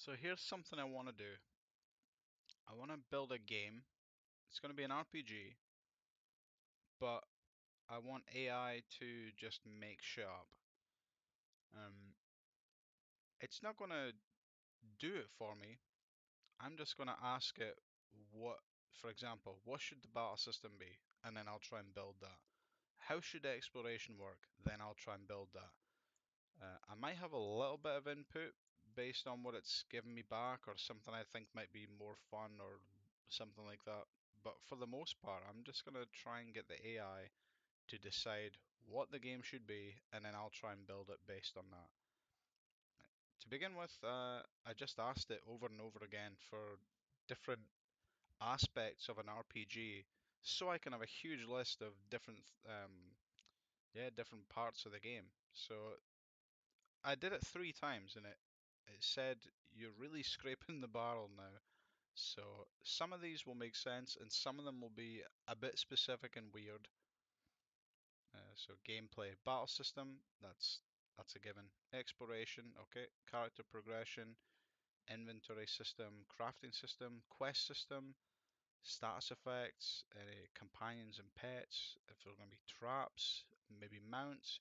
So here's something I want to do. I want to build a game. It's going to be an RPG, but I want AI to just make shit up. Um, it's not going to do it for me. I'm just going to ask it what, for example, what should the battle system be? And then I'll try and build that. How should exploration work? Then I'll try and build that. I might have a little bit of input based on what it's given me back or something I think might be more fun or something like that. But for the most part, I'm just going to try and get the AI to decide what the game should be, and then I'll try and build it based on that. To begin with, I just asked it over and over again for different aspects of an RPG so I can have a huge list of different parts of the game. So I did it 3 times and it said you're really scraping the barrel now. So some of these will make sense and some of them will be a bit specific and weird. So gameplay, battle system, that's a given. Exploration, okay. Character progression, inventory system, crafting system, quest system, status effects, companions and pets, if there are going to be traps, maybe mounts,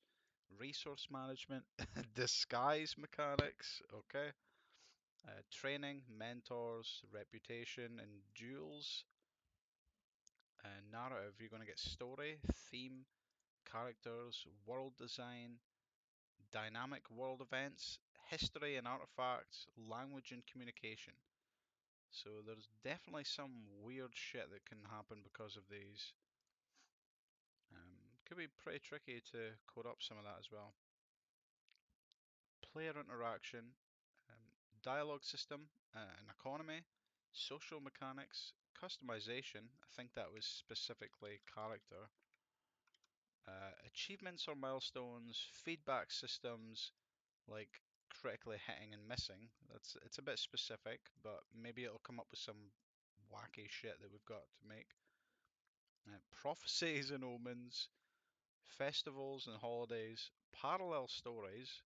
resource management, disguise mechanics, okay. Training, mentors, reputation, and duels. Narrative, you're going to get story, theme, characters, world design, dynamic world events, history and artifacts, language and communication. So there's definitely some weird shit that can happen because of these. Could be pretty tricky to code up some of that as well. Player interaction, um, dialogue system, an economy, social mechanics, customization. I think that was specifically character. Achievements or milestones, feedback systems like critically hitting and missing. It's a bit specific, but maybe it'll come up with some wacky shit that we've got to make. Prophecies and omens, festivals and holidays, parallel stories,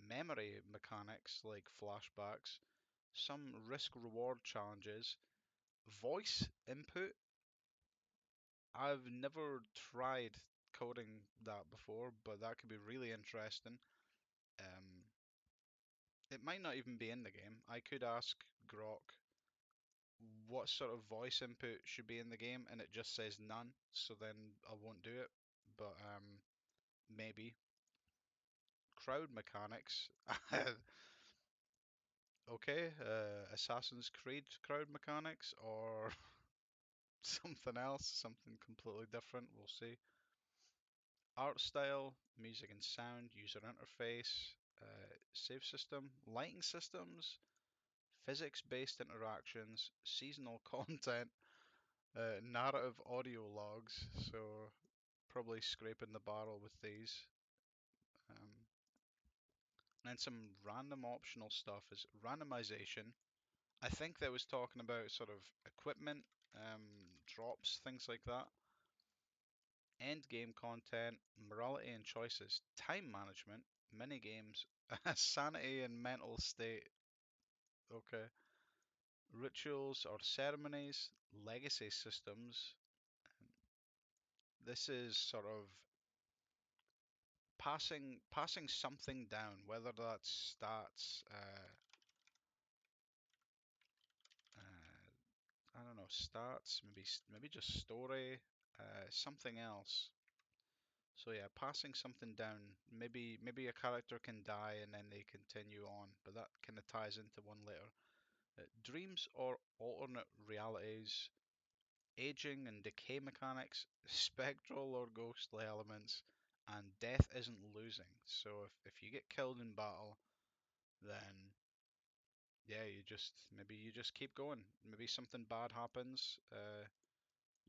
memory mechanics like flashbacks, some risk reward challenges, voice input. I've never tried coding that before, but that could be really interesting. Um, it might not even be in the game. I could ask Grok what sort of voice input should be in the game, and it just says none, so then I won't do it. But maybe crowd mechanics. Okay, Assassin's Creed crowd mechanics or something else, something completely different. We'll see. Art style, music and sound, user interface, save system, lighting systems, physics-based interactions, seasonal content, narrative audio logs. So probably scraping the barrel with these. Um, and some random optional stuff is randomization. I think that was talking about sort of equipment, drops, things like that. End game content, morality and choices, time management, mini games, sanity and mental state. Okay. Rituals or ceremonies, legacy systems. This is sort of passing something down, whether that's stats, uh, I don't know, stats, maybe just story, something else. So yeah, passing something down. Maybe a character can die and then they continue on, but that kind of ties into one later. Dreams or alternate realities, aging and decay mechanics, spectral or ghostly elements, and death isn't losing. So if you get killed in battle, then yeah, you just keep going. Maybe something bad happens.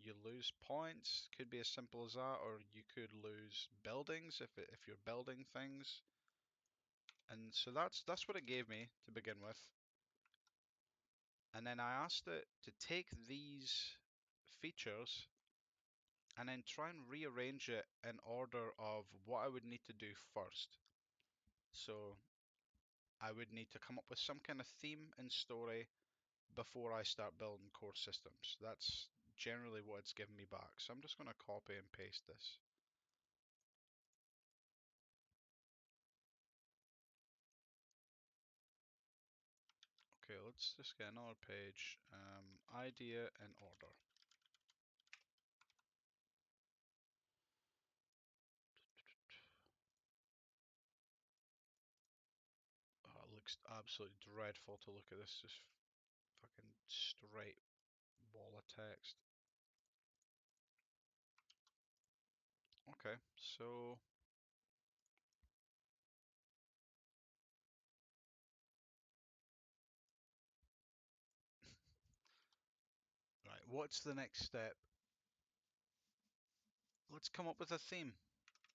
You lose points. Could be as simple as that, or you could lose buildings if you're building things. And so that's what it gave me to begin with. And then I asked it to take these features and then try and rearrange it in order of what I would need to do first. So I would need to come up with some kind of theme and story before I start building core systems. That's generally what it's given me back. So I'm just going to copy and paste this. Okay, let's just get another page. Idea in order. Oh, it looks absolutely dreadful to look at this. Just fucking straight wall of text. Okay, so right, what's the next step? Let's come up with a theme.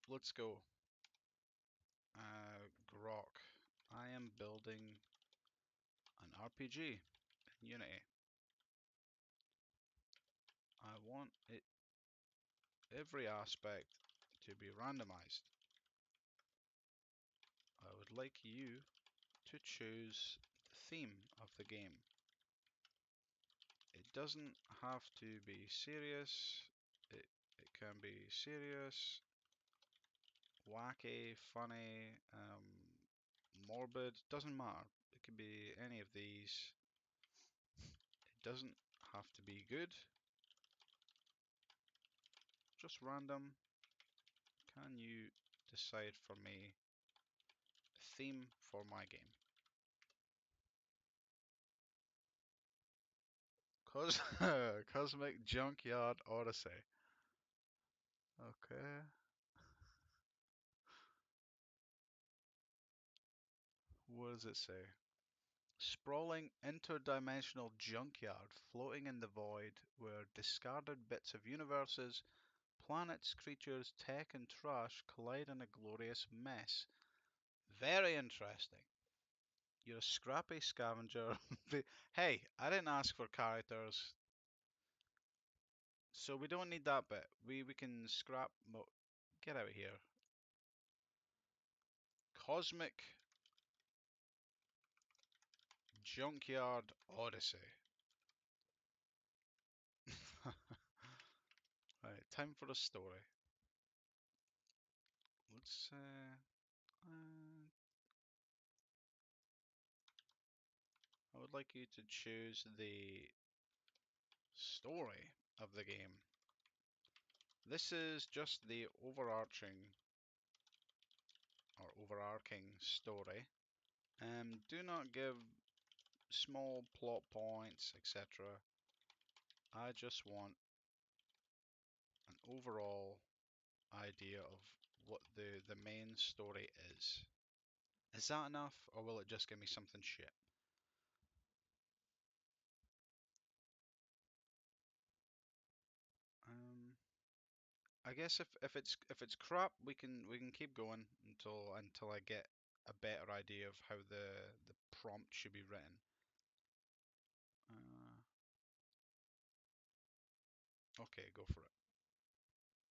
Let's go. Grok. I am building an RPG in Unity. I want it every aspect to be randomized. I would like you to choose the theme of the game. It doesn't have to be serious. It can be serious, wacky, funny, morbid, doesn't matter. It could be any of these. It doesn't have to be good, just random. Can you decide for me the theme for my game? Cosmic Junkyard Odyssey. Okay. What does it say? Sprawling interdimensional junkyard floating in the void where discarded bits of universes, planets, creatures, tech, and trash collide in a glorious mess. Very interesting. You're a scrappy scavenger. Hey, I didn't ask for characters, so we don't need that bit. We can scrap. Get out of here. Cosmic Junkyard Odyssey. Right, time for a story. Let's I would like you to choose the story of the game. This is just the overarching story. Do not give small plot points, etc. I just want an overall idea of what the main story is. Is that enough, or will it just give me something shit? Um, I guess if it's crap, we can keep going until I get a better idea of how the prompt should be written. Uh, okay, go for it.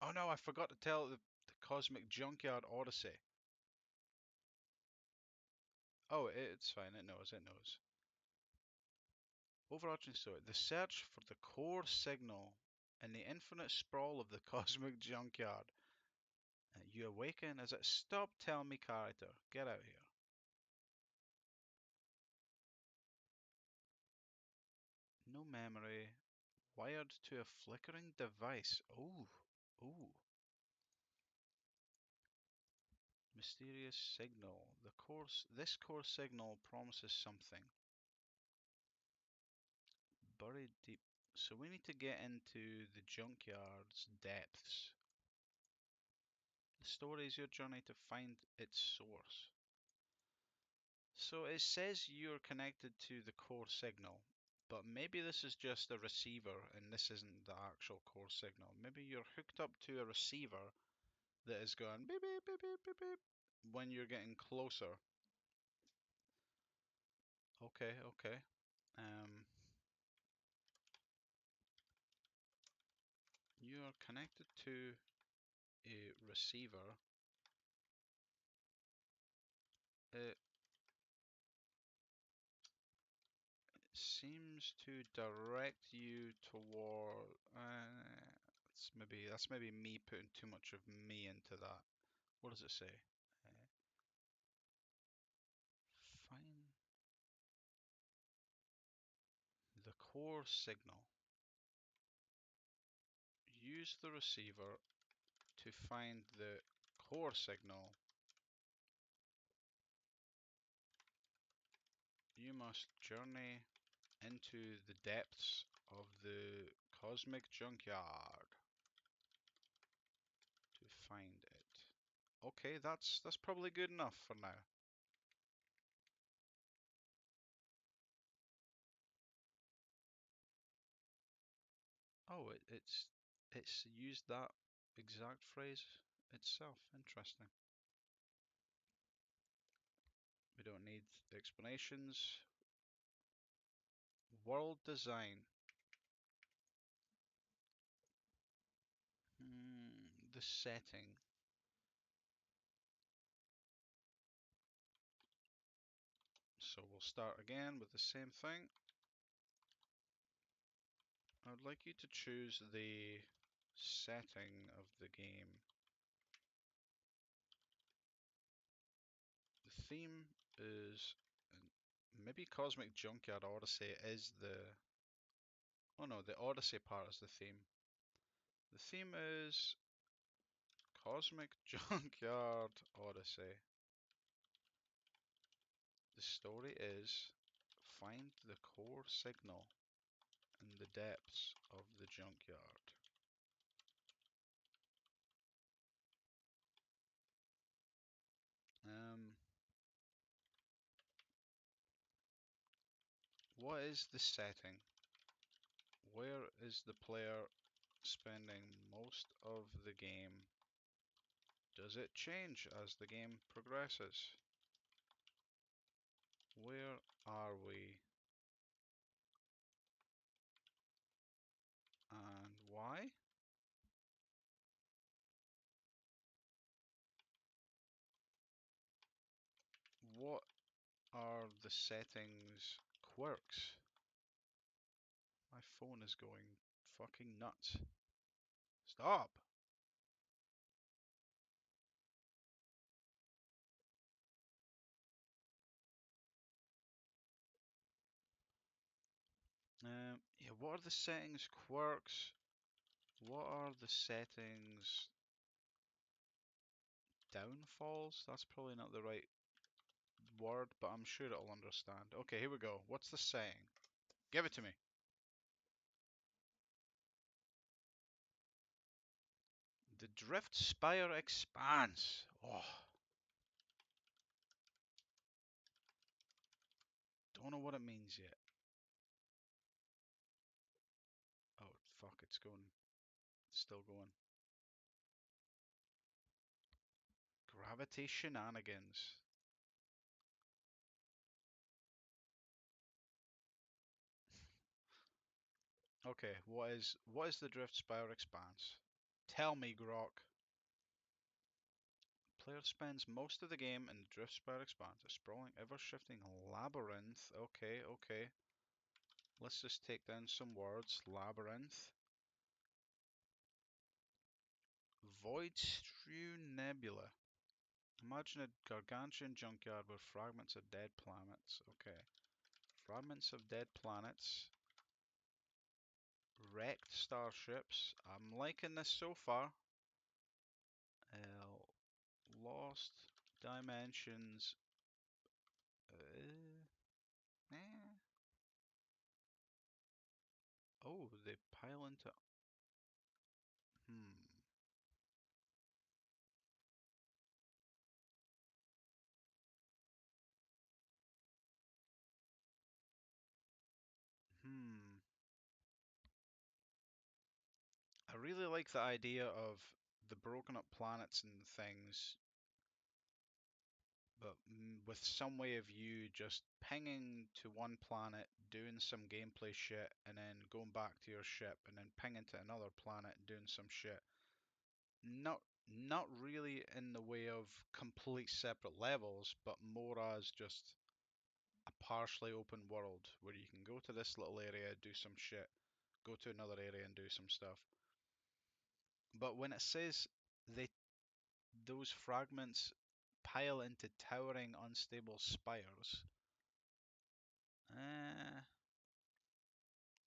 Oh no, I forgot to tell the Cosmic Junkyard Odyssey. Oh, it's fine. It knows. It knows. Overarching story: the search for the core signal in the infinite sprawl of the cosmic junkyard. You awaken as it. Stop telling me, character. Get out here. No memory. Wired to a flickering device. Oh, oh. Mysterious signal. This core signal promises something. Buried deep. So we need to get into the junkyard's depths. The story is your journey to find its source. So it says you're connected to the core signal, but maybe this is just a receiver and this isn't the actual core signal. Maybe you're hooked up to a receiver that is going beep beep beep beep beep beep when you're getting closer. Okay, okay. Um, you are connected to a receiver. seems to direct you toward. That's maybe me putting too much of me into that. What does it say? Uh, find the core signal. Use the receiver to find the core signal. You must journey into the depths of the cosmic junkyard to find it. Okay, that's probably good enough for now. Oh, it's used that exact phrase itself. Interesting. We don't need explanations. World design. The setting. So we'll start again with the same thing. I would like you to choose the setting of the game. The theme is maybe Cosmic Junkyard Odyssey is the. Oh no, the Odyssey part is the theme. The theme is Cosmic Junkyard Odyssey. The story is find the core signal in the depths of the junkyard. Um, what is the setting? Where is the player spending most of the game? Does it change as the game progresses? Where are we? And why? What are the settings quirks? My phone is going fucking nuts. Stop! Yeah, what are the settings quirks? What are the settings downfalls? That's probably not the right word, but I'm sure it'll understand. Okay, here we go. What's the setting? Give it to me. The Drift Spire Expanse. Oh, don't know what it means yet. Oh, fuck, it's going. It's still going. Gravity Shenanigans. Okay, what is the Drift Spire Expanse? Tell me, Grok. Player spends most of the game in the Drift Spire Expanse, a sprawling, ever-shifting labyrinth. Okay, okay. Let's just take down some words. Labyrinth. Void Strew Nebula. Imagine a gargantuan junkyard with fragments of dead planets. Okay. Fragments of dead planets. Wrecked starships. I'm liking this so far. Lost dimensions. Eh. Oh, they pile into. Hmm. Hmm. I really like the idea of the broken up planets and things, but with some way of you just pinging to one planet, doing some gameplay shit, and then going back to your ship, and then pinging to another planet and doing some shit. Not really in the way of complete separate levels, but more as just a partially open world where you can go to this little area, do some shit, go to another area and do some stuff. But when it says they those fragments pile into towering, unstable spires,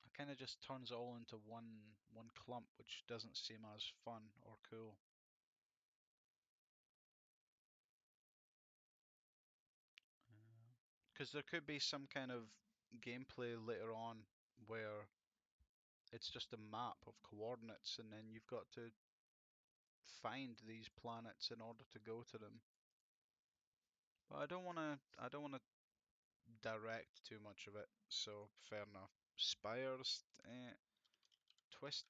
it kind of just turns it all into one clump, which doesn't seem as fun or cool. Because there could be some kind of gameplay later on where it's just a map of coordinates, and then you've got to find these planets in order to go to them. But I don't want to. I don't want to direct too much of it. So fair enough. Spires, twist,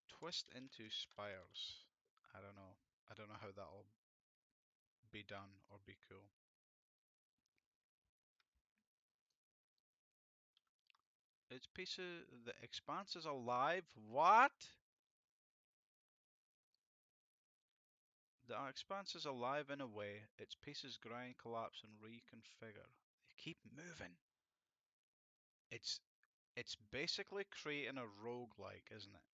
twist into spires. I don't know. I don't know how that'll be done or be cool. It's pieces. The expanse is alive. What? The expanse is alive in a way. Its pieces grind, collapse, and reconfigure. They keep moving. It's it's basically creating a roguelike, isn't it?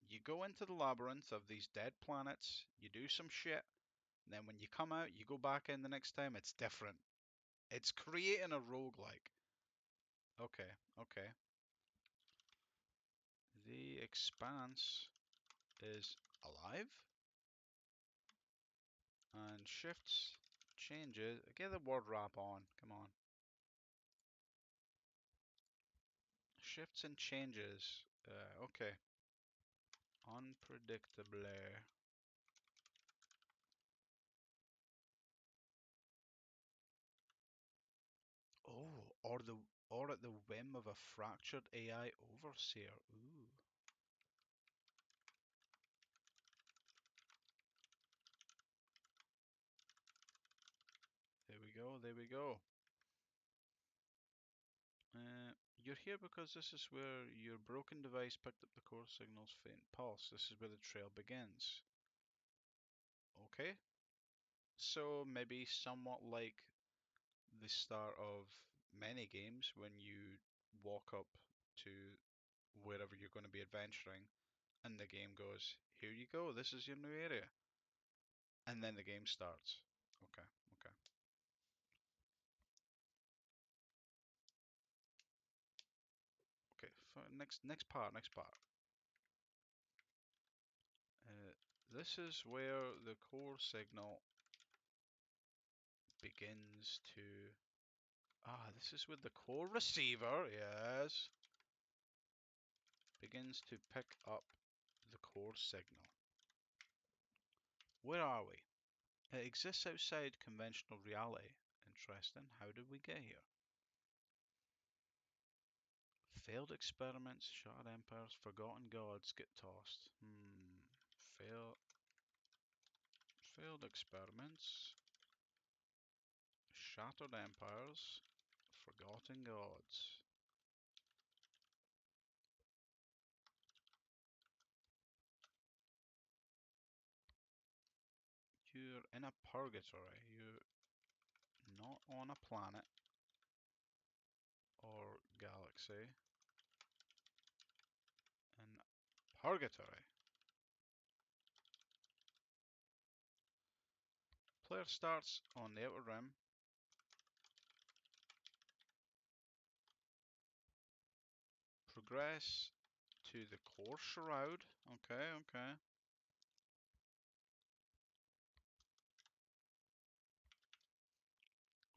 You go into the labyrinth of these dead planets, you do some shit, and then when you come out, you go back in the next time, it's different. It's creating a roguelike. Okay, okay. The expanse is alive and shifts, changes. Get the word wrap on. Come on. Shifts and changes. Okay. Unpredictably. Oh, or at the whim of a fractured AI overseer. Ooh. There we go, there we go. You're here because this is where your broken device picked up the core signal's faint pulse. This is where the trail begins. Okay. So maybe somewhat like the start of many games when you walk up to wherever you're going to be adventuring and the game goes, here you go, this is your new area. And then the game starts. Okay, okay. Okay, next part. Uh, this is where the core signal begins to... this is where the core receiver, yes, begins to pick up the core signal. Where are we? It exists outside conventional reality. Interesting. How did we get here? Failed experiments, shattered empires, forgotten gods get tossed. Failed experiments, shattered empires, forgotten gods. You're in a purgatory. You're not on a planet or galaxy. In purgatory. Player starts on the outer rim. Progress to the core shroud. Okay, okay.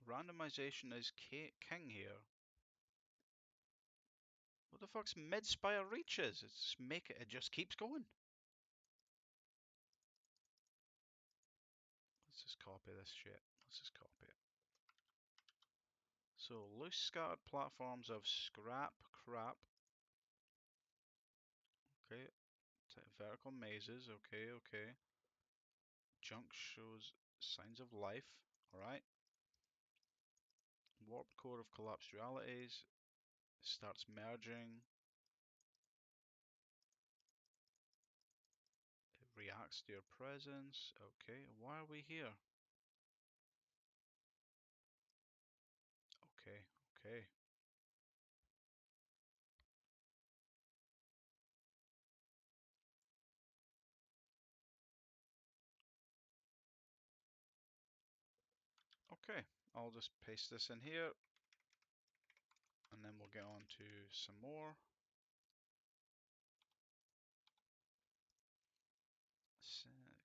Randomization is king here. What the fuck's mid-spire reaches? It just keeps going. Let's just copy this shit. Let's just copy it. So loose scattered platforms of scrap crap. Okay. Vertical mazes. Okay, okay. Junk shows signs of life. Alright. Warped core of collapsed realities. Starts merging. It reacts to your presence. Okay, why are we here? Okay. Okay, I'll just paste this in here and then we'll get on to some more.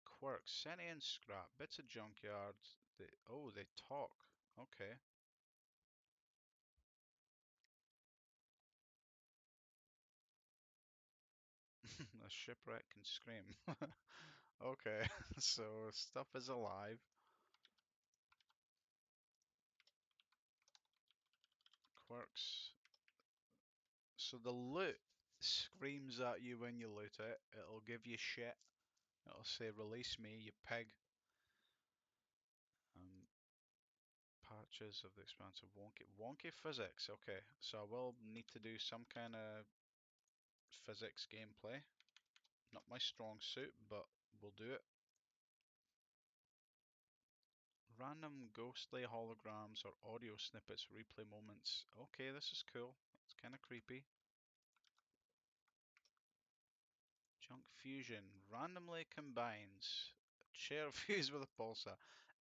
Quirks, sentient scrap, bits of junkyard. Oh, they talk. Okay. A shipwreck can scream. Okay, so stuff is alive. Quirks. So the loot screams at you when you loot it. It'll give you shit. It'll say, "Release me, you pig." Um, Patches of the expansive wonky physics. Okay, so I will need to do some kind of physics gameplay. Not my strong suit, but we'll do it. Random ghostly holograms or audio snippets replay moments. Okay, this is cool. It's kind of creepy. Junk fusion randomly combines a chair fused with a pulsar.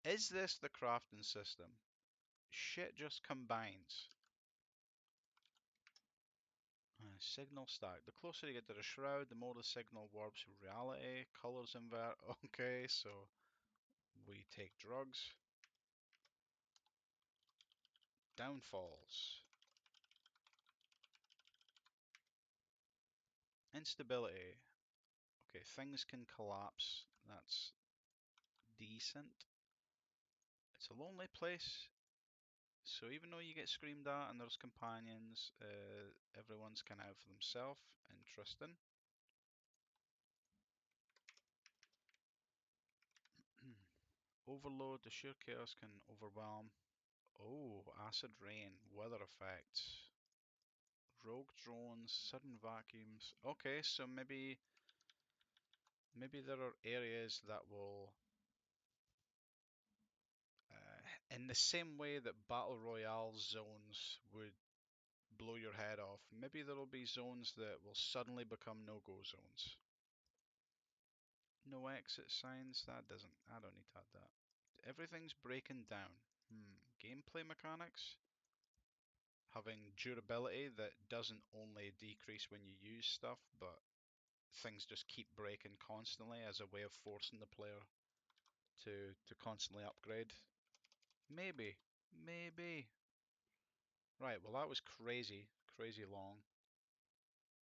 Is this the crafting system? Shit just combines. Signal stack. The closer you get to the shroud, the more the signal warps reality. Colors invert. Okay, so we take drugs. Downfalls. Instability. Okay, things can collapse. That's decent. It's a lonely place. So even though you get screamed at and there's companions, everyone's kind of out for themselves. Interesting. Overload, the sheer chaos can overwhelm. Oh, acid rain, weather effects, rogue drones, sudden vacuums. Okay, so maybe there are areas that will, in the same way that battle royale zones would blow your head off, maybe there will be zones that will suddenly become no-go zones. No exit signs. That doesn't. I don't need to add that. Everything's breaking down. Gameplay mechanics. Having durability that doesn't only decrease when you use stuff, but things just keep breaking constantly as a way of forcing the player to constantly upgrade. Maybe. Maybe. Right, well that was crazy. Crazy long.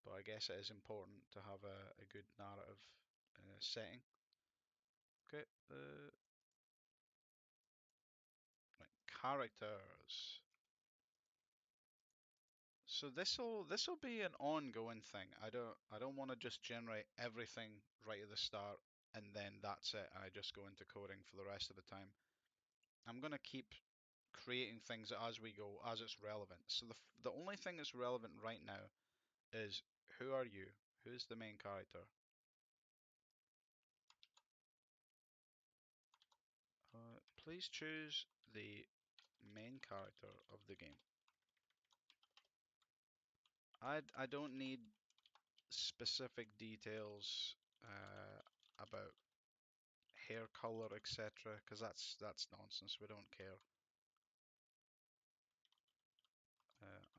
But I guess it is important to have a good narrative setting. Okay, right, characters. So this'll be an ongoing thing. I don't want to just generate everything right at the start and then that's it and I just go into coding for the rest of the time. I'm gonna keep creating things as we go, as it's relevant. So the only thing that's relevant right now is who are you? Who's the main character? Please choose the main character of the game. I don't need specific details about hair color, etc., because that's nonsense. We don't care.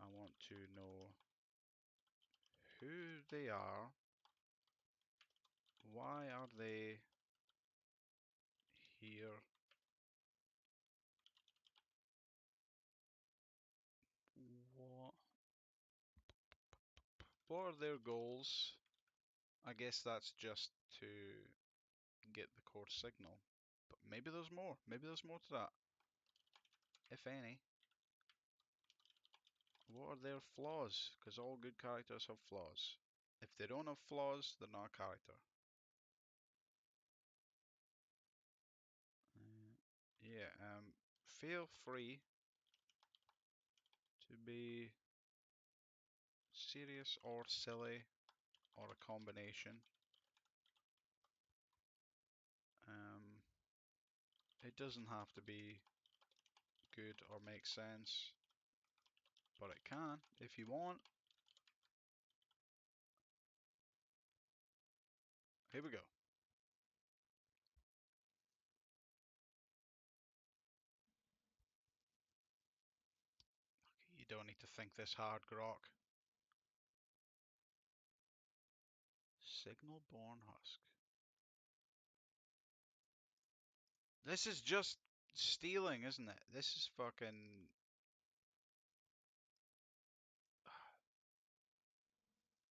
I want to know who they are, why are they here, what what are their goals? I guess that's just to get the core signal, but maybe there's more. Maybe there's more to that, if any. What are their flaws? Because all good characters have flaws. If they don't have flaws, they're not a character. Yeah, feel free to be serious or silly or a combination. Um, it doesn't have to be good or make sense. but it can if you want. Here we go. You don't need to think this hard, Grok. Signal-born husk. This is just stealing, isn't it? This is fucking...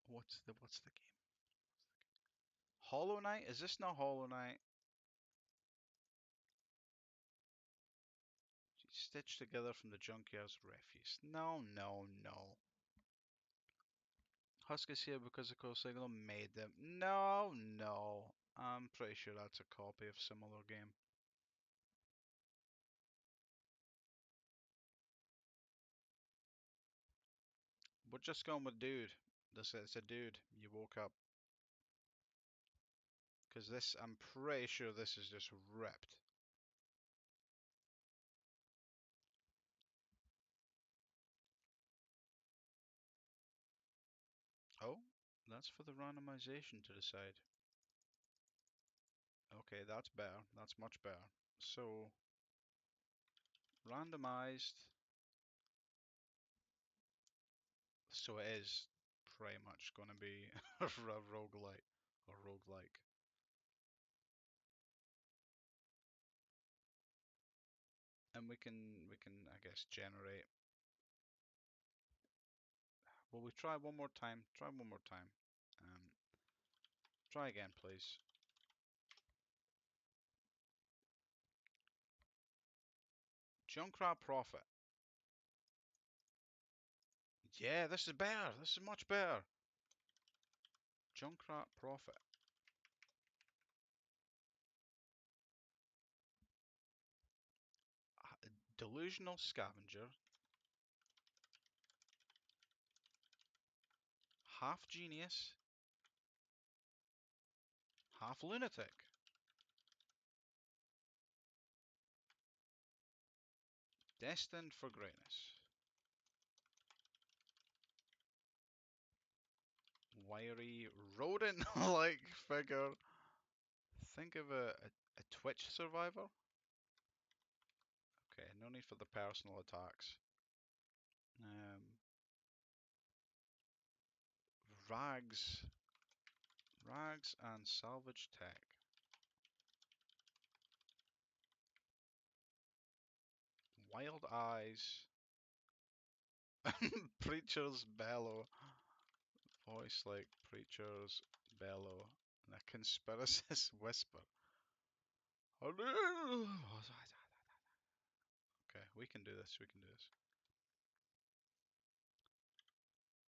What's the game? Hollow Knight? Is this not Hollow Knight? Stitched together from the junkyard's refuse. No, no, no. Husk is here because the call signal made them. No, no. I'm pretty sure that's a copy of similar game. We're just going with dude. It's a dude. You woke up. Because this, I'm pretty sure this is just ripped. Oh, that's for the randomization to decide. Okay, that's better. That's much better. So, randomized. So it is pretty much going to be a roguelite or roguelike. And we can I guess generate. Well, we try one more time. Try one more time. Um, Try again, please. Junkrat Profit. Yeah, this is better. This is much better. Junkrat Profit. Delusional Scavenger. Half Genius. Half Lunatic. Destined for Greatness. Wiry rodent-like figure. Think of a Twitch survivor. Okay, no need for the personal attacks. Um, rags. Rags and salvage tech. Wild eyes. Preacher's bellow. Voice like preacher's bellow. And a conspiracist whisper. Okay, we can do this. We can do this.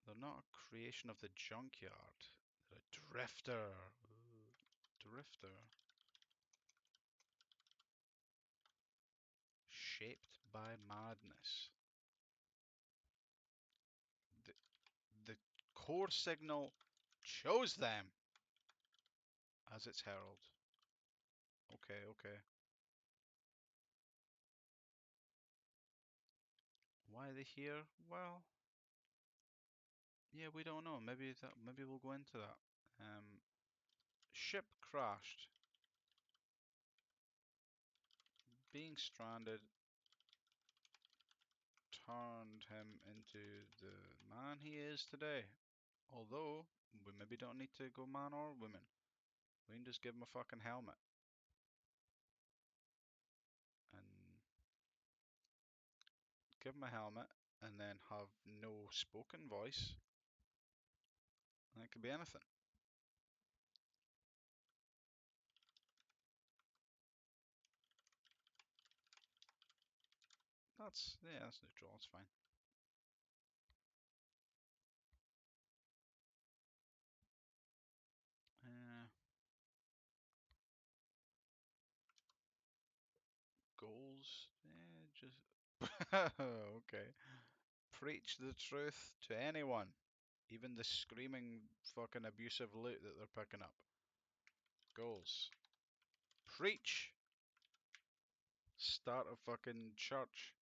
They're not a creation of the junkyard. They're a drifter. Ooh, drifter. Shaped by madness. The, the core signal chose them as its herald. Okay, okay. Why are they here? Well, yeah, we don't know. Maybe we'll go into that. Ship crashed. Being stranded turned him into the man he is today. Although, we maybe don't need to go man or woman. We can just give him a fucking helmet. And give him a helmet, and then have no spoken voice. And it could be anything. Yeah, that's neutral, it's fine. Goals? Just... okay. Preach the truth to anyone. Even the screaming fucking abusive loot that they're picking up. Goals. Preach! Start a fucking church.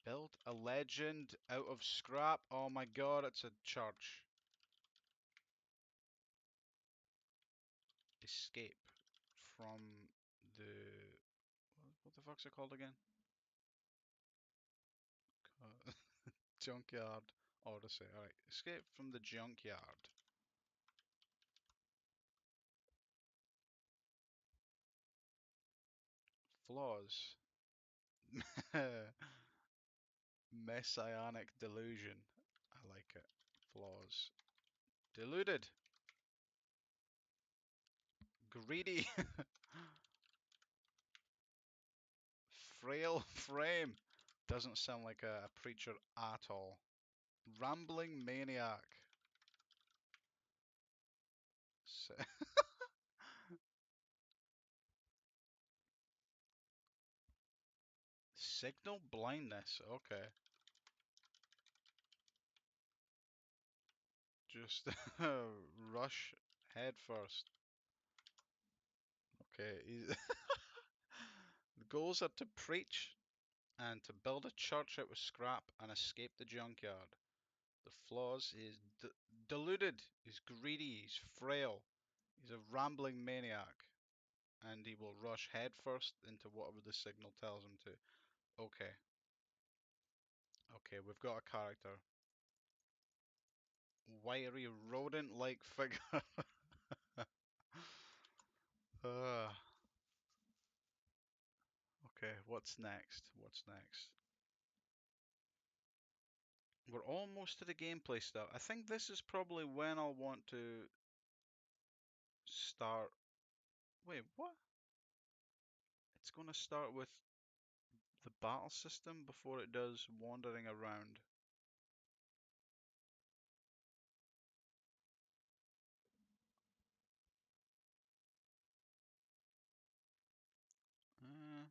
Build a legend out of scrap. Oh my god, it's a church. Escape from the... What the fuck's it called again? Junkyard Odyssey. Alright, escape from the junkyard. Flaws. Messianic delusion. I like it. Flaws. Deluded. Greedy. Frail frame. Doesn't sound like a preacher at all. Rambling maniac. Signal blindness. Okay. Just rush head first. Okay. The goals are to preach and to build a church out of scrap and escape the junkyard. The flaws is deluded, he's greedy, he's frail, he's a rambling maniac, and he will rush headfirst into whatever the signal tells him to. Okay, okay, we've got a character. Wiry rodent-like figure. uh, okay, what's next? What's next? We're almost to the gameplay stuff. I think this is probably when I'll want to start. Wait, what? It's going to start with the battle system before it does wandering around. Uh,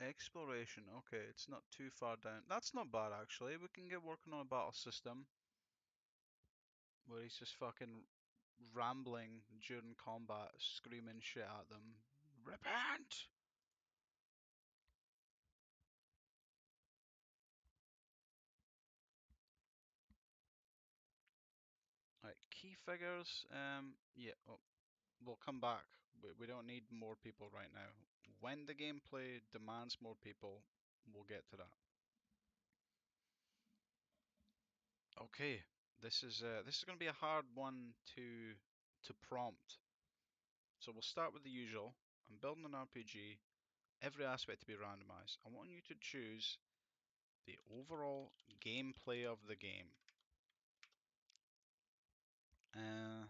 Exploration. Okay, it's not too far down. That's not bad actually. We can get working on a battle system where he's just fucking rambling during combat, screaming shit at them. Repent! Right, key figures. Yeah. Oh, we'll come back. We don't need more people right now. When the gameplay demands more people, we'll get to that. Okay, this is going to be a hard one to prompt. So we'll start with the usual. I'm building an RPG, every aspect to be randomized. I want you to choose the overall gameplay of the game. Uh,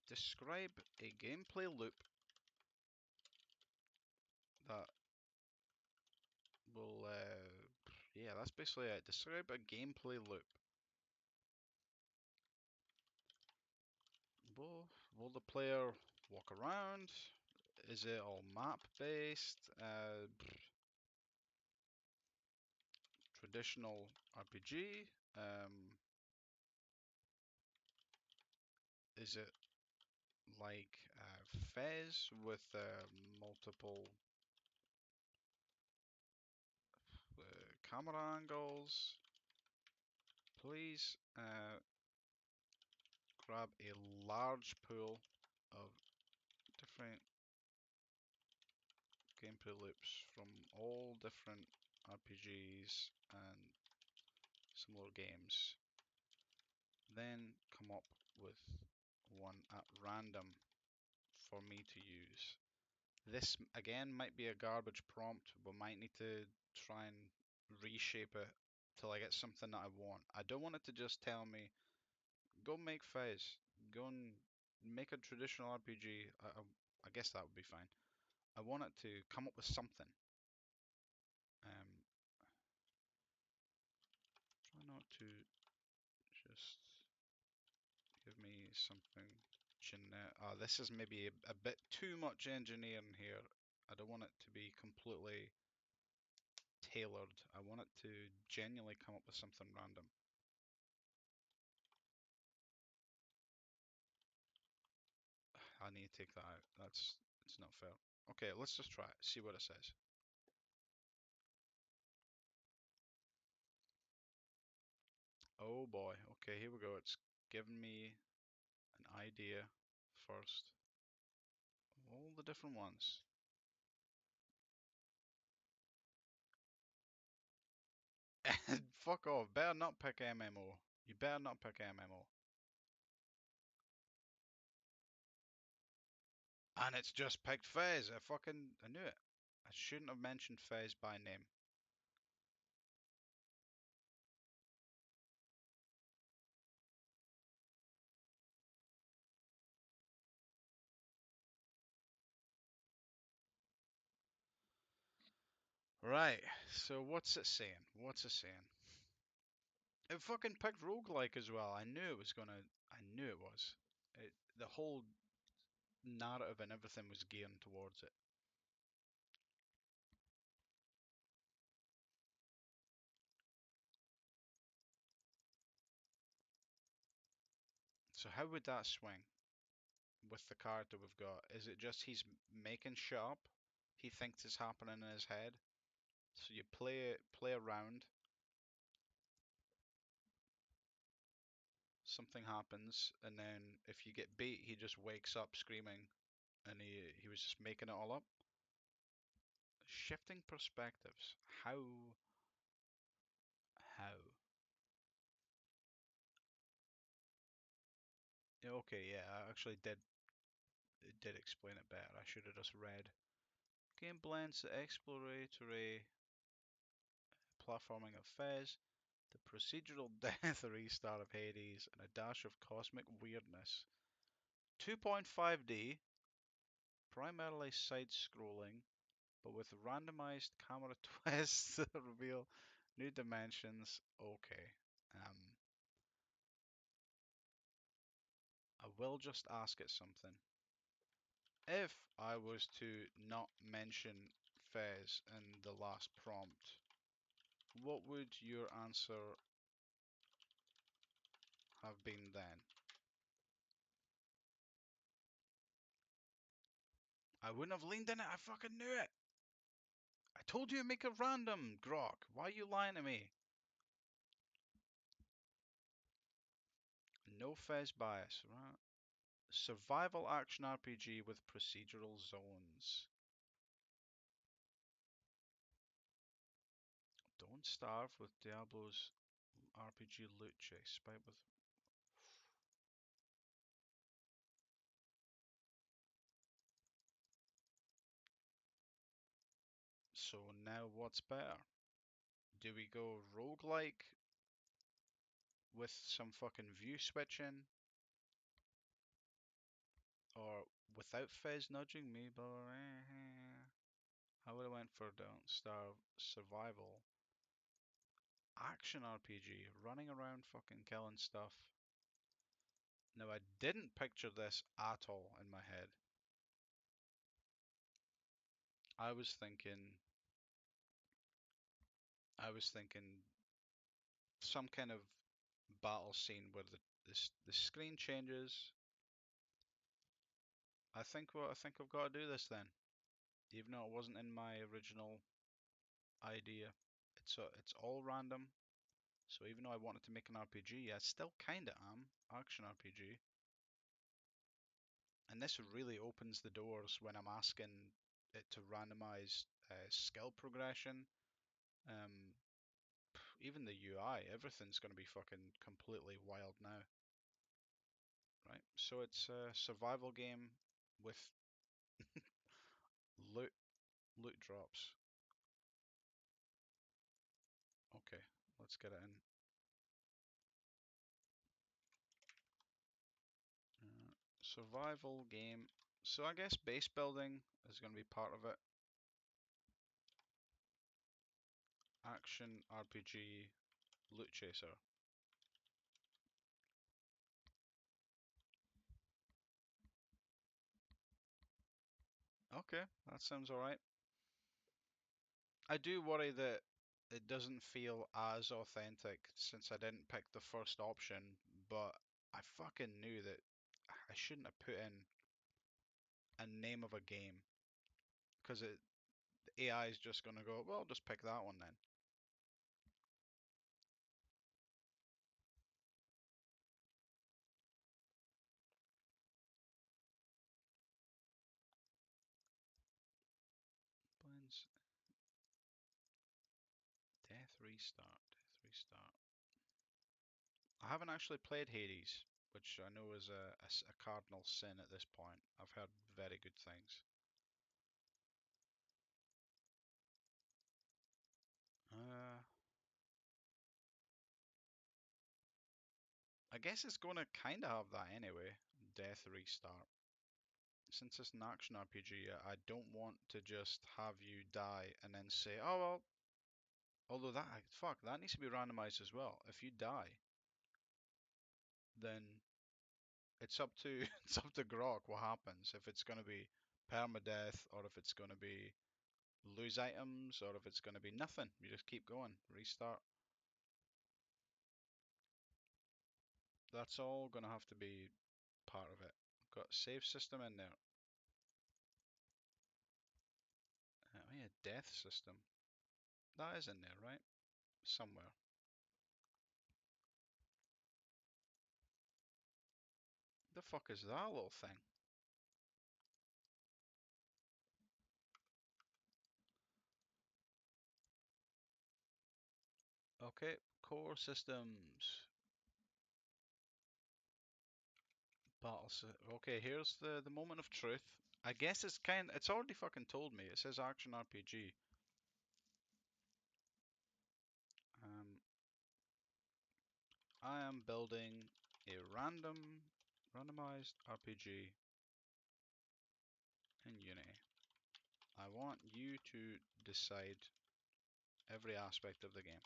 Describe a gameplay loop that will, yeah, that's basically it. Describe a gameplay loop. Will the player walk around? Is it all map based? Traditional RPG? Is it like Fez with multiple camera angles? Please grab a large pool of different gameplay loops from all different RPGs and similar games. Then come up with one at random for me to use. This again might be a garbage prompt. We might need to try and reshape it till I get something that I want. I don't want it to just tell me, go make Fez, go and make a traditional RPG. I guess that would be fine. I want it to come up with something. Try not to just give me something generic. This is maybe a bit too much engineering here. I don't want it to be completely tailored. I want it to genuinely come up with something random. I need to take that out. It's not fair. Okay, let's just try it. See what it says. Oh boy. Okay, here we go. It's giving me an idea first. All the different ones. Fuck off. Better not pick MMO. You better not pick MMO. And it's just picked Fez. I knew it. I shouldn't have mentioned Fez by name. Right. So what's it saying? What's it saying? It fucking picked roguelike as well. I knew it was gonna. I knew it was. The whole narrative and everything was gearing towards it. So how would that swing with the character we've got? Is it just he's making shit up? He thinks it's happening in his head. So you play around. Something happens, and then if you get beat, he just wakes up screaming, and he was just making it all up. Shifting perspectives. How? How? Yeah, okay, yeah, I actually did it did explain it better. I should have just read. Game blends the exploratory platforming of Fez, the procedural death restart of Hades, and a dash of cosmic weirdness. 2.5D, primarily side-scrolling, but with randomized camera twists that reveal new dimensions. Okay. Um, I will just ask it something. If I was to not mention Fez in the last prompt, what would your answer have been then? I wouldn't have leaned in it. I fucking knew it. I told you to make it random, Grok. Why are you lying to me? No Fez bias, right? Survival action RPG with procedural zones. Don't Starve with Diablo's RPG loot chase. Spite with. So now what's better? Do we go roguelike with some fucking view switching? Or without Fez nudging me, but I would have went for Don't Starve Survival. Action RPG, running around fucking killing stuff. Now I didn't picture this at all in my head. I was thinking I was thinking some kind of battle scene where the screen changes. I think I've got to do this then, even though it wasn't in my original idea. It's all random. So even though I wanted to make an RPG, I still kinda am action RPG. And this really opens the doors when I'm asking it to randomize skill progression. Um, Even the UI, everything's going to be fucking completely wild now, right? So it's a survival game with loot loot drops. Okay, let's get it in. Survival game. So I guess base building is going to be part of it. Action RPG loot chaser. Okay, that sounds alright. I do worry that it doesn't feel as authentic since I didn't pick the first option, but I fucking knew that I shouldn't have put in a name of a game because the AI is just gonna go, well, just pick that one then. Blends Death Restart. Death Restart. I haven't actually played Hades, which I know is a cardinal sin at this point. I've heard very good things. Uh, I guess it's going to kind of have that anyway. Death Restart. Since it's an action RPG, I don't want to just have you die and then say, oh well. Although fuck, that needs to be randomized as well. If you die, then it's up to it's up to Grok what happens. If it's going to be permadeath, or if it's going to be lose items, or if it's going to be nothing. You just keep going, restart. That's all going to have to be part of it. Got save system in there. Oh yeah, death system. That is in there, right? Somewhere. The fuck is that little thing? Okay, core systems. Okay, here's the moment of truth. I guess it's already fucking told me. It says action RPG. Um, I am building a randomized RPG in Unity. I want you to decide every aspect of the game.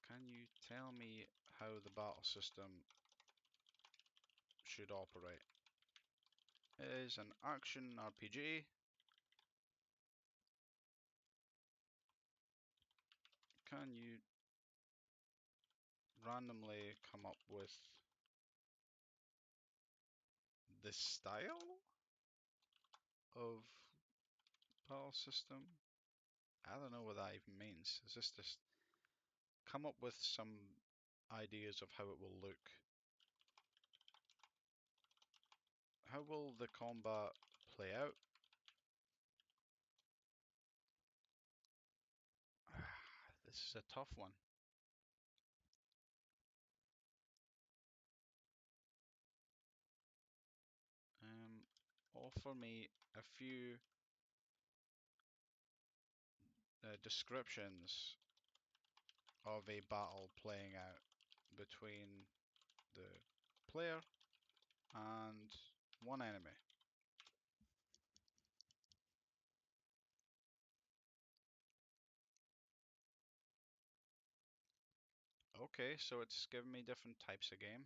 Can you tell me how the battle system should operate? It is an action RPG. Can you randomly come up with the style of battle system? I don't know what that even means. Is this just come up with some ideas of how it will look? How will the combat play out? This is a tough one. Um, Offer me a few descriptions of a battle playing out between the player and one enemy. Okay, so it's giving me different types of game.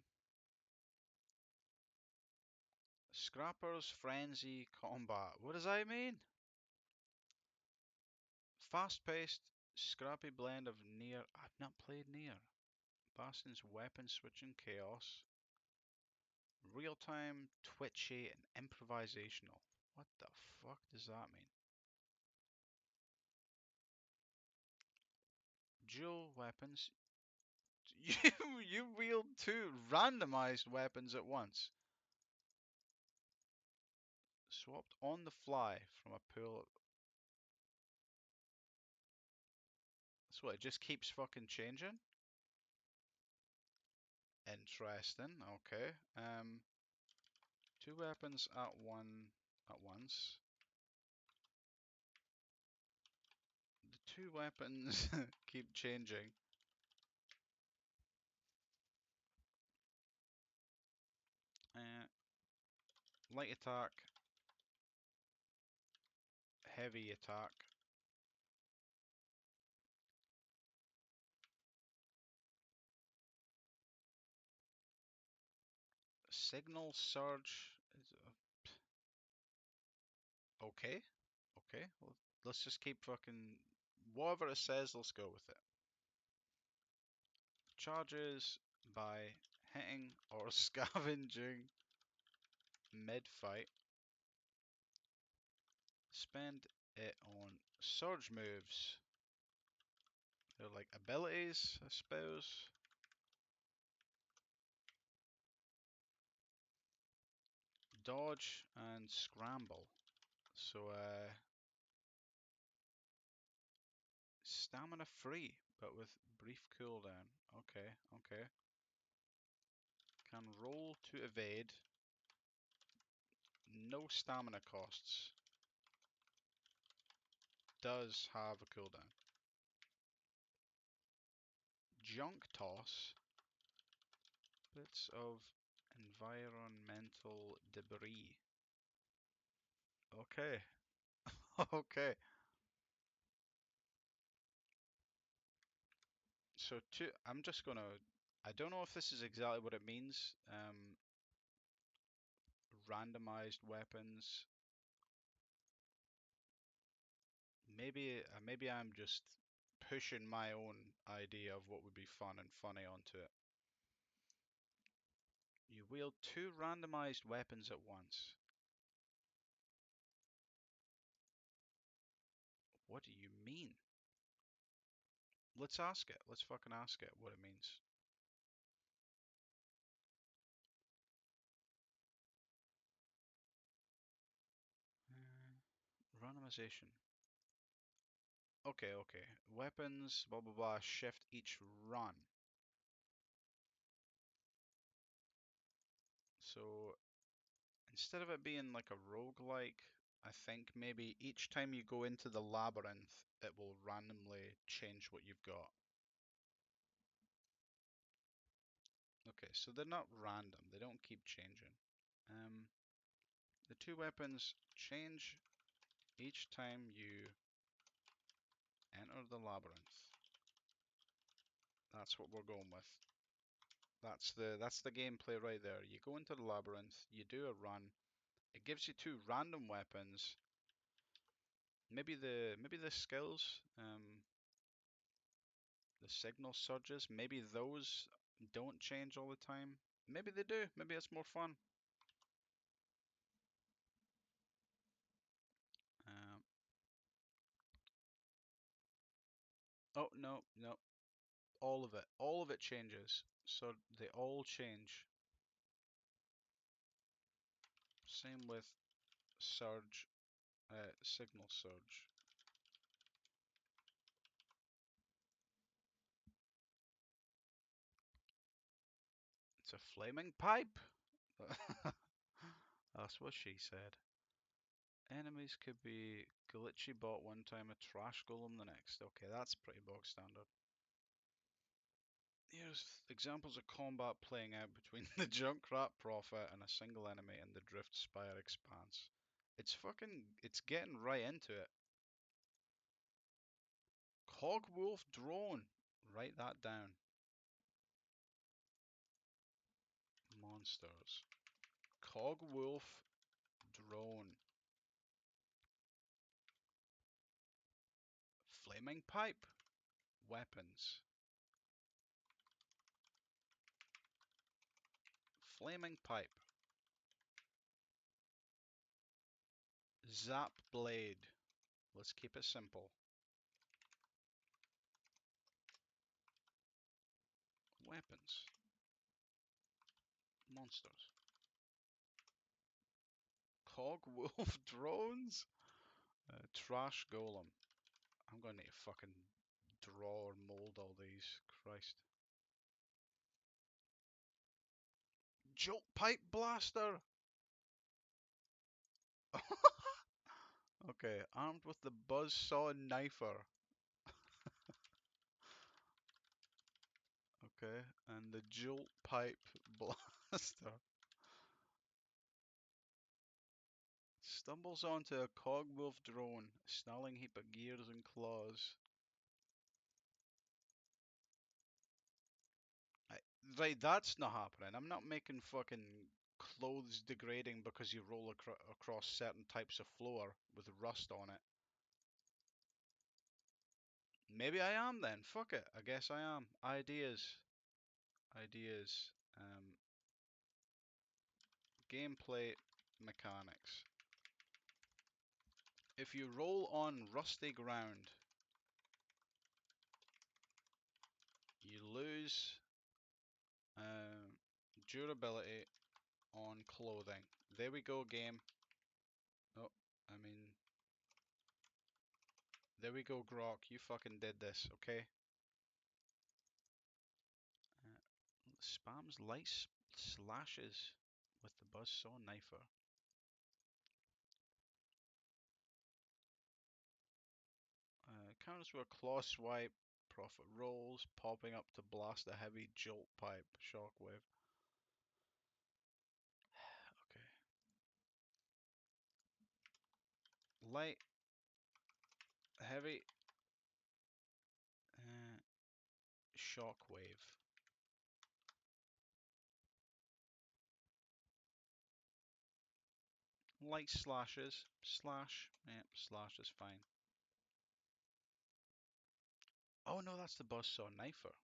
Scrapper's Frenzy Combat. What does that mean? Fast-paced, scrappy blend of Nier. I've not played Nier. Bastion's weapon switching chaos. Real-time, twitchy, and improvisational. What the fuck does that mean? Dual weapons. You wield two randomized weapons at once. Swapped on the fly from a pool. So it just keeps fucking changing? Interesting, okay. Two weapons at once. The two weapons keep changing. Uh, Light attack, heavy attack. Signal surge. Okay, okay. Well, let's just keep fucking whatever it says. Let's go with it. Charges by hitting or scavenging mid-fight. Spend it on surge moves. They're like abilities, I suppose. Dodge and scramble. So, stamina free, but with brief cooldown. Okay, okay. Can roll to evade. No stamina costs. Does have a cooldown. Junk toss. Bits of environmental debris. Okay. Okay. So I'm just gonna. I don't know if this is exactly what it means. Randomized weapons. Maybe I'm just pushing my own idea of what would be fun and funny onto it. You wield two randomized weapons at once. What do you mean? Let's ask it. Let's fucking ask it what it means. Randomization. Okay, okay. Weapons, blah blah blah, shift each run. So instead of it being like a roguelike, I think maybe each time you go into the labyrinth, it will randomly change what you've got. Okay, so they're not random, they don't keep changing. Um, the two weapons change each time you enter the labyrinth. That's what we're going with. That's the gameplay right there. You go into the labyrinth, you do a run. It gives you two random weapons. Maybe the skills, the signal surges, maybe those don't change all the time. Maybe they do. Maybe it's more fun. Um, oh no, no, all of it changes. So they all change. Same with surge, signal surge. It's a flaming pipe. That's what she said. Enemies could be glitchy bot one time, a trash golem the next. Okay, that's pretty bog standard. Here's examples of combat playing out between the Junkrat Prophet and a single enemy in the Drift Spire Expanse. It's getting right into it. Cogwolf Drone. Write that down. Monsters. Cogwolf Drone. Flaming Pipe. Weapons. Flaming Pipe. Zap Blade. Let's keep it simple. Weapons. Monsters. Cogwolf Drones. Trash Golem. I'm gonna need to fucking draw or mold all these. Christ. Jolt Pipe Blaster! Okay, armed with the Buzzsaw Knifer. Okay, and the Jolt Pipe Blaster. Stumbles onto a Cogwolf drone, snarling heap of gears and claws. I, right, that's not happening. I'm not making fucking clothes degrading because you roll across certain types of floor with rust on it. Maybe I am then. Fuck it. I guess I am. Ideas. Ideas. Um, gameplay mechanics. If you roll on rusty ground, you lose durability on clothing. There we go, game. Oh, I mean, there we go, Grok. You fucking did this, okay? Spams light slashes with the buzzsaw knifer. Counters with a claw swipe, profit rolls, popping up to blast a heavy jolt pipe, shockwave. Okay. Light, heavy, shockwave. Light slashes, slash, yep, slash is fine. Oh no, that's the buzzsaw knifer.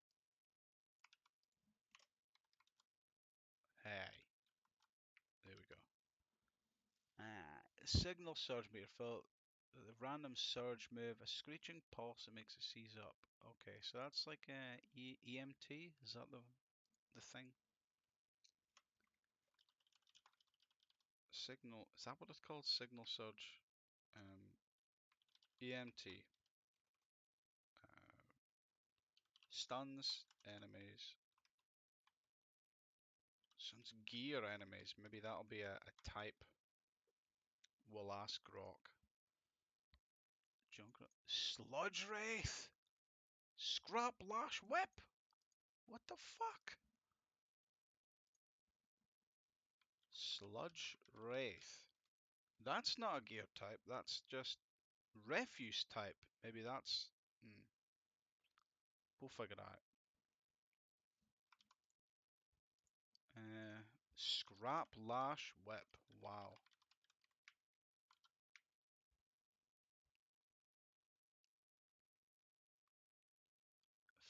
Hey, there we go. Signal surge meter. For the random surge move, a screeching pulse that makes it seize up. Okay, so that's like a EMT. Is that the thing? Signal. Is that what it's called? Signal surge. EMT. Uh, stuns enemies. Stuns gear enemies. Maybe that'll be a type. We'll ask Grok. Junkrat. Sludge Wraith! Scrap Lash Whip! What the fuck? Sludge Wraith. That's not a gear type, that's just refuse type. Maybe that's... we'll figure it out. Scrap Lash Whip. Wow.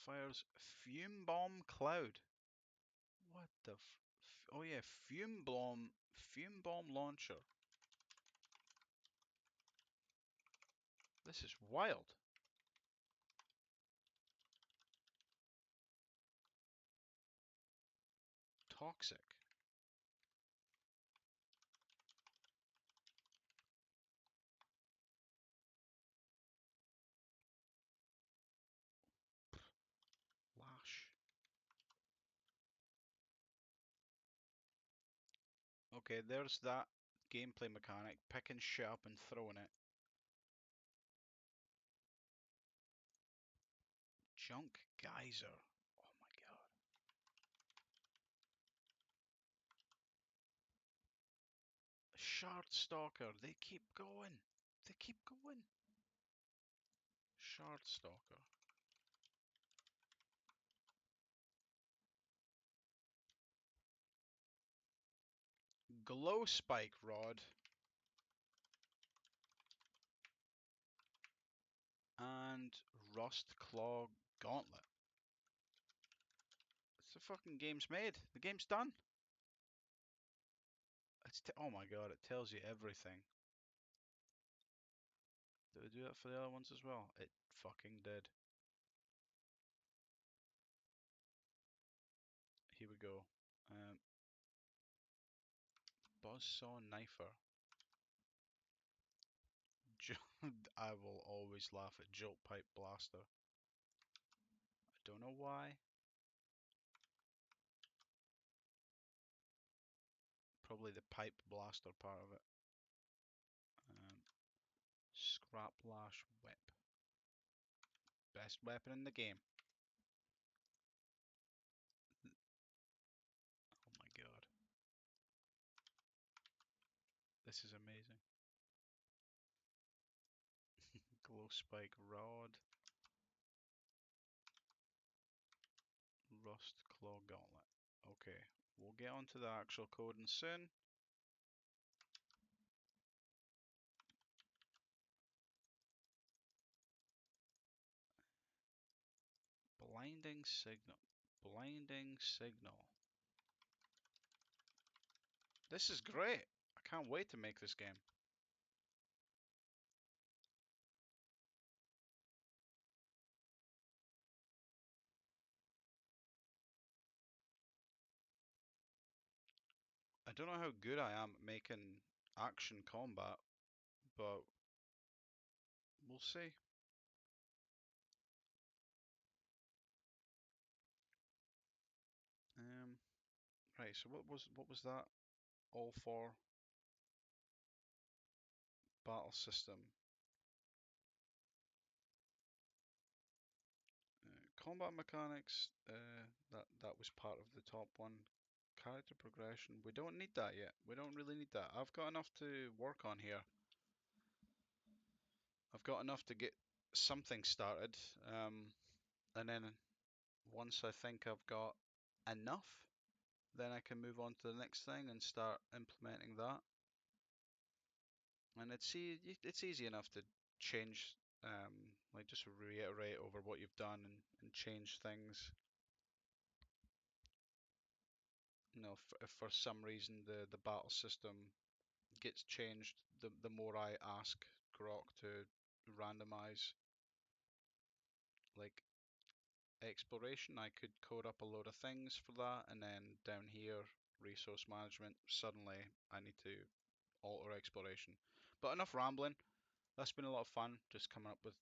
Fires Fume Bomb Cloud. What the oh yeah, Fume Bomb Launcher. This is wild. Toxic. Lash. Okay, there's that gameplay mechanic. Picking shit up and throwing it. Junk Geyser. Oh my god. Shard Stalker. They keep going. They keep going. Shard Stalker. Glow Spike Rod. And Rust Claw Gauntlet. It's the fucking game's made. The game's done. Oh my god, it tells you everything. Did it do that for the other ones as well? It fucking did. Here we go. Buzzsaw Knifer. I will always laugh at Jolt Pipe Blaster. I don't know why. Probably the pipe blaster part of it. Scrap Lash Whip. Best weapon in the game. Oh my god. This is amazing. Glow Spike Rod. Rust Claw Gauntlet. Okay, we'll get onto the actual coding soon. Blinding Signal. Blinding Signal. This is great. I can't wait to make this game. I don't know how good I am at making action combat, but we'll see. Um, right, so what was that all for? Battle system. Combat mechanics, that was part of the top one. Character progression, we don't need that yet. We don't really need that. I've got enough to work on here. I've got enough to get something started. And then once I think I've got enough, then I can move on to the next thing and start implementing that. And it's easy enough to change, like just reiterate over what you've done and change things. You know, if for some reason the battle system gets changed, the more I ask Grok to randomize, like exploration, I could code up a load of things for that, and then down here, resource management, suddenly I need to alter exploration. But enough rambling. That's been a lot of fun, just coming up with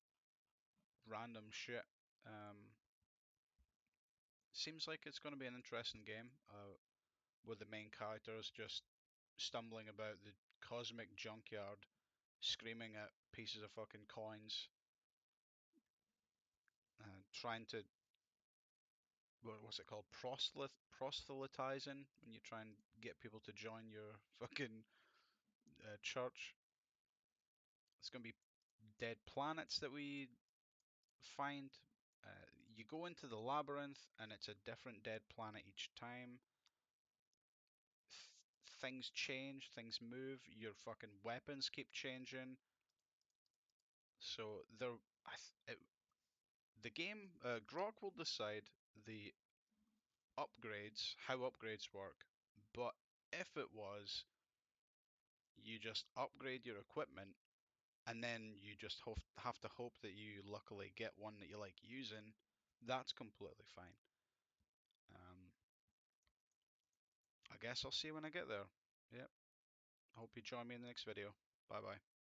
random shit. Um, Seems like it's going to be an interesting game, with the main characters just stumbling about the cosmic junkyard, screaming at pieces of fucking coins, trying to, what's it called, proselytizing, when you try and get people to join your fucking church. It's going to be dead planets that we find. You go into the labyrinth and it's a different dead planet each time. Things change, things move, your fucking weapons keep changing. So there, the game, Grok will decide the upgrades, how upgrades work. But if it was, you just upgrade your equipment and then you just have to hope that you luckily get one that you like using, that's completely fine. Um, I guess I'll see you when I get there. Yep. Hope you join me in the next video. Bye bye.